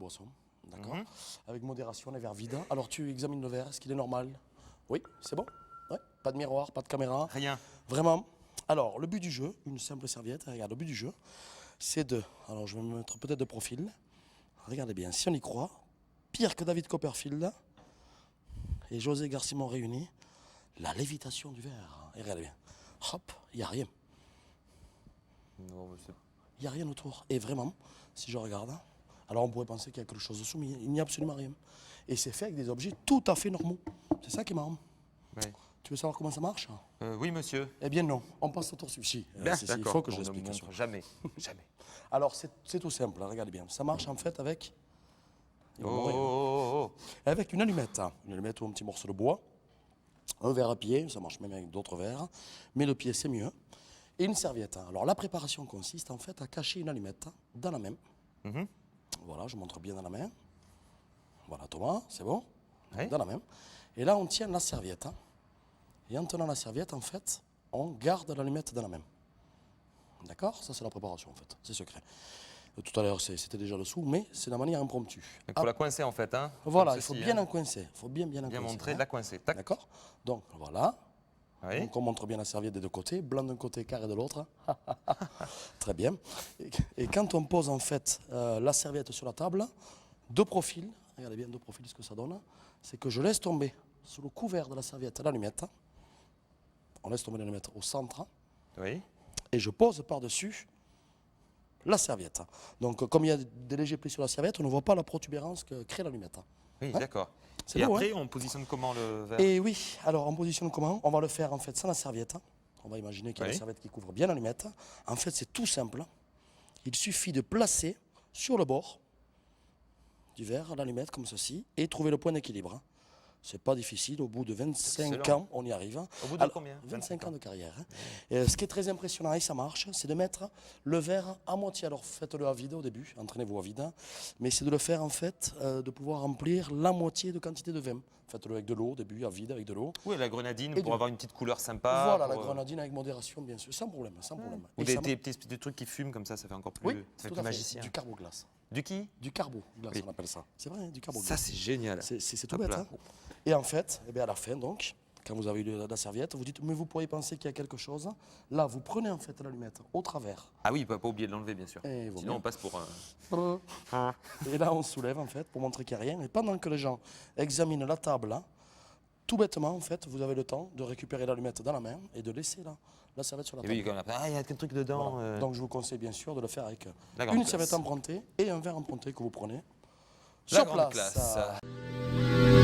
boisson, d'accord. Avec modération, les verres vides. Alors tu examines le verre, est-ce qu'il est normal? Oui, c'est bon? Ouais. Pas de miroir, pas de caméra? Rien. Vraiment? Alors, le but du jeu, une simple serviette, regarde, le but du jeu, c'est de... Alors, je vais me mettre peut-être de profil. Regardez bien, si on y croit, pire que David Copperfield et José Garcimon réunis, la lévitation du verre. Et regardez bien, hop, il n'y a rien. Non, Il n'y a rien autour. Et vraiment, si je regarde, alors on pourrait penser qu'il y a quelque chose dessous, mais il n'y a absolument rien. Et c'est fait avec des objets tout à fait normaux. C'est ça qui est marrant. ouais. Tu veux savoir comment ça marche? Oui, monsieur. Eh bien non, on passe au tour suivi. Bien, Si, il d'accord. faut que je On ne l'explique. montre jamais. Jamais. Alors c'est tout simple, regardez bien. Ça marche en fait avec... Il va Oh, mourir. oh, oh, Avec une allumette ou un petit morceau de bois, un verre à pied, ça marche même avec d'autres verres, mais le pied c'est mieux, et une serviette. Alors la préparation consiste en fait à cacher une allumette dans la main. Mhm. Voilà, je montre bien dans la main. Voilà Thomas, c'est bon? Oui. Dans la main. Et là on tient la serviette. Et en tenant la serviette, en fait, on garde l'allumette dans la main. D'accord? Ça c'est la préparation en fait, c'est secret. Tout à l'heure c'était déjà dessous, mais c'est de manière impromptue. Il faut la coincer en fait. Hein, Voilà, comme il faut ceci, bien hein. en coincer. Il faut bien Bien encoincer, montrer, hein. de la coincer. Tac. D'accord? Donc voilà. Oui. Donc on montre bien la serviette des deux côtés, blanc d'un côté, carré de l'autre. Très bien. Et quand on pose en fait la serviette sur la table, de profil, regardez bien de profil ce que ça donne, c'est que je laisse tomber sous le couvert de la serviette l'allumette. On laisse tomber l'allumette au centre Oui. et je pose par-dessus la serviette. Donc comme il y a des légers plis sur la serviette, on ne voit pas la protubérance que crée l'allumette. Oui, Hein? d'accord. C'est Et beau, après, hein? on positionne comment le verre? Et oui, alors on positionne comment? On va le faire en fait sans la serviette. On va imaginer qu'il y a Oui. une serviette qui couvre bien l'allumette. En fait, c'est tout simple. Il suffit de placer sur le bord du verre l'allumette comme ceci et trouver le point d'équilibre. C'est pas difficile, au bout de 25 Excellent. ans, on y arrive. Au bout de combien? 25 ans de carrière. Et ce qui est très impressionnant, et ça marche, c'est de mettre le verre à moitié. Alors faites-le à vide au début, entraînez-vous à vide, mais c'est de le faire en fait, de pouvoir remplir la moitié de quantité de vin. Faites-le avec de l'eau au début, à vide, avec de l'eau. Oui, la grenadine Et pour du- avoir une petite couleur sympa. Voilà, pour, la grenadine avec modération, bien sûr, sans problème, sans problème. Ou Et des, ça des trucs qui fument comme ça fait encore plus. Oui, ça fait tout plus à fait. magicien. Du carboglace. Du qui? Du carboglace, Oui. on appelle ça. C'est vrai, du carboglace. Ça, c'est génial. C'est tout Hop bête. là. Hein. Et en fait, eh bien à la fin, donc, quand vous avez eu la serviette, vous dites, mais vous pourriez penser qu'il y a quelque chose. Là, vous prenez en fait l'allumette au travers. Ah oui, pas oublier de l'enlever, bien sûr. Et vaut Sinon, mieux. on passe pour. Et là, on soulève en fait pour montrer qu'il n'y a rien. Et pendant que les gens examinent la table, là, tout bêtement, en fait, vous avez le temps de récupérer l'allumette dans la main et de laisser la serviette sur la Et table. oui, quand même, il y a quel truc dedans. Voilà. Donc, je vous conseille bien sûr de le faire avec La grande une classe. serviette empruntée et un verre emprunté que vous prenez La sur grande place. classe.